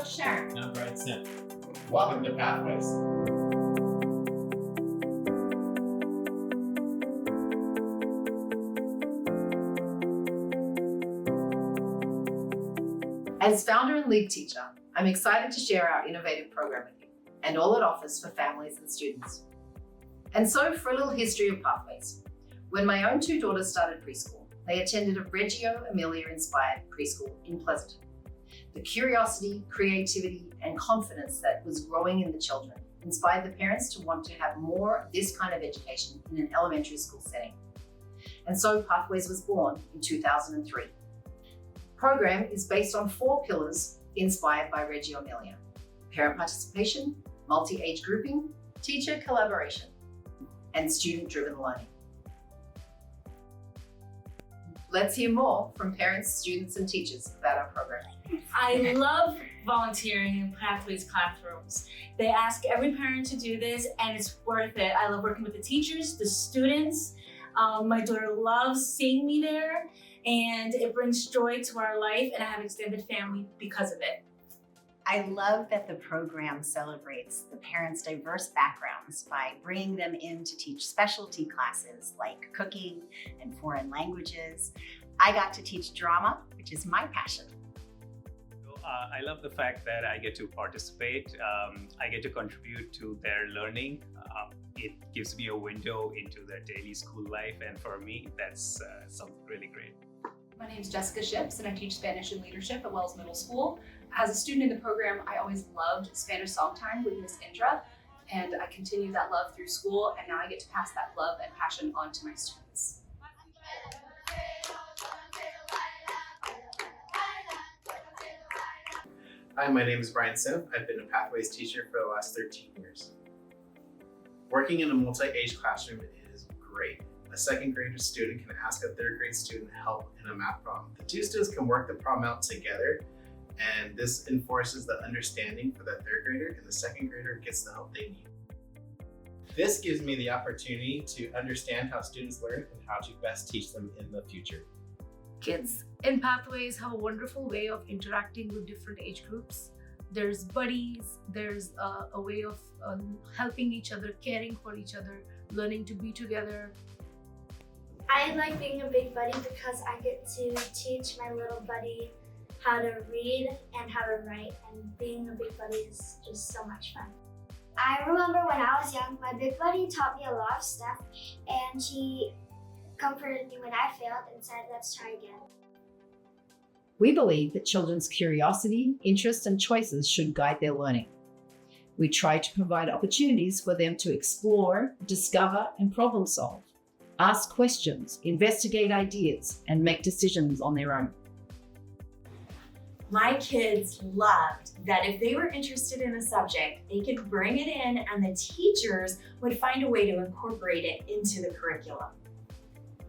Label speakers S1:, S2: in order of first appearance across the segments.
S1: Coach Sharon.
S2: I'm Brian Smith.
S3: Welcome to Pathways.
S4: As founder and lead teacher, I'm excited to share our innovative program with you and all it offers for families and students. And so for a little history of Pathways. When my own two daughters started preschool, they attended a Reggio Emilia-inspired preschool in Pleasanton. The curiosity, creativity, and confidence that was growing in the children inspired the parents to want to have more of this kind of education in an elementary school setting. And so Pathways was born in 2003. The program is based on 4 pillars inspired by Reggio Emilia: parent participation, multi-age grouping, teacher collaboration, and student-driven learning. Let's hear more from parents, students, and teachers about our program.
S1: I love volunteering in Pathways classrooms. They ask every parent to do this and it's worth it. I love working with the teachers, the students. My daughter loves seeing me there and it brings joy to our life, and I have extended family because of it.
S5: I love that the program celebrates the parents' diverse backgrounds by bringing them in to teach specialty classes like cooking and foreign languages. I got to teach drama, which is my passion.
S2: I love the fact that I get to participate. I get to contribute to their learning. It gives me a window into their daily school life, and for me, that's something really great.
S6: My name is Jessica Ships and I teach Spanish and leadership at Wells Middle School. As a student in the program, I always loved Spanish song time with Miss Indra, and I continue that love through school, and now I get to pass that love and passion on to my students.
S3: Hi, my name is Brian Smith. I've been a Pathways teacher for the last 13 years. Working in a multi-age classroom is great. A second grade student can ask a third grade student help in a math problem. The two students can work the problem out together, and this enforces the understanding for the third grader, and the second grader gets the help they need. This gives me the opportunity to understand how students learn and how to best teach them in the future.
S7: Kids in Pathways have a wonderful way of interacting with different age groups. There's buddies, there's a way of helping each other, caring for each other, learning to be together.
S8: I like being a big buddy because I get to teach my little buddy how to read and how to write, and being a big buddy is just so much fun.
S9: I remember when I was young, my big buddy taught me a lot of stuff, and she comforted me when I failed and said, let's try again.
S4: We believe that children's curiosity, interest, and choices should guide their learning. We try to provide opportunities for them to explore, discover, and problem solve, ask questions, investigate ideas, and make decisions on their own.
S1: My kids loved that if they were interested in a subject, they could bring it in and the teachers would find a way to incorporate it into the curriculum.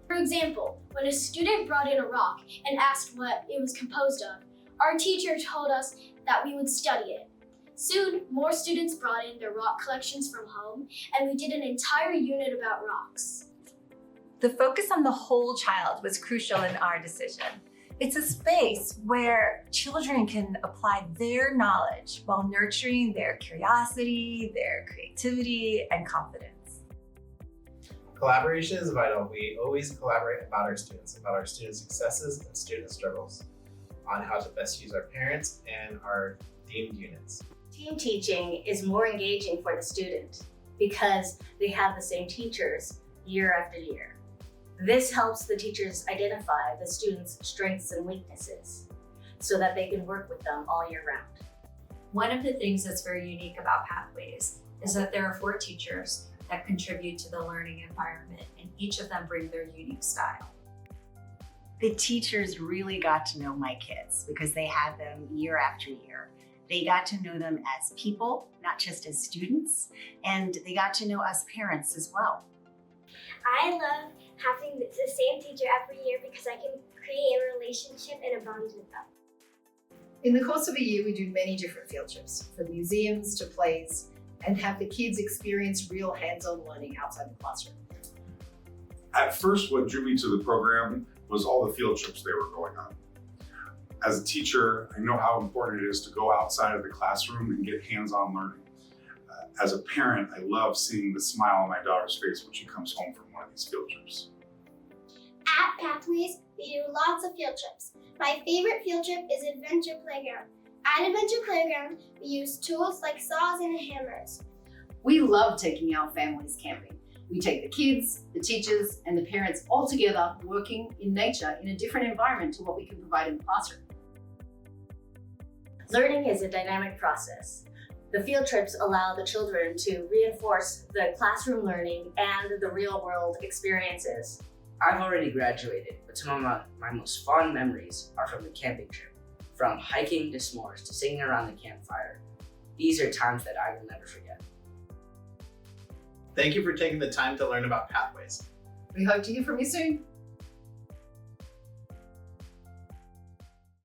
S8: For example, when a student brought in a rock and asked what it was composed of, our teacher told us that we would study it. Soon, more students brought in their rock collections from home, and we did an entire unit about rocks.
S10: The focus on the whole child was crucial in our decision. It's a space where children can apply their knowledge while nurturing their curiosity, their creativity, and confidence.
S3: Collaboration is vital. We always collaborate about our students successes and student struggles, on how to best use our parents and our themed units.
S11: Team teaching is more engaging for the student because they have the same teachers year after year. This helps the teachers identify the students' strengths and weaknesses so that they can work with them all year round.
S12: One of the things that's very unique about Pathways is that there are 4 teachers that contribute to the learning environment, and each of them bring their unique style.
S5: The teachers really got to know my kids because they had them year after year. They got to know them as people, not just as students, and they got to know us parents as well.
S9: I love having the same teacher every year because I can create a relationship and a bond with them.
S4: In the course of a year, we do many different field trips, from museums to plays, and have the kids experience real hands-on learning outside the classroom.
S13: At first, what drew me to the program was all the field trips they were going on. As a teacher, I know how important it is to go outside of the classroom and get hands-on learning. As a parent, I love seeing the smile on my daughter's face when she comes home from one of these field trips.
S9: At Pathways, we do lots of field trips. My favorite field trip is Adventure Playground. At Adventure Playground, we use tools like saws and hammers.
S4: We love taking our families camping. We take the kids, the teachers, and the parents all together working in nature in a different environment to what we can provide in the classroom.
S11: Learning is a dynamic process. The field trips allow the children to reinforce the classroom learning and the real world experiences.
S14: I've already graduated, but some of my most fond memories are from the camping trip. From hiking to s'mores to singing around the campfire. These are times that I will never forget.
S3: Thank you for taking the time to learn about Pathways.
S4: We hope to hear from you soon.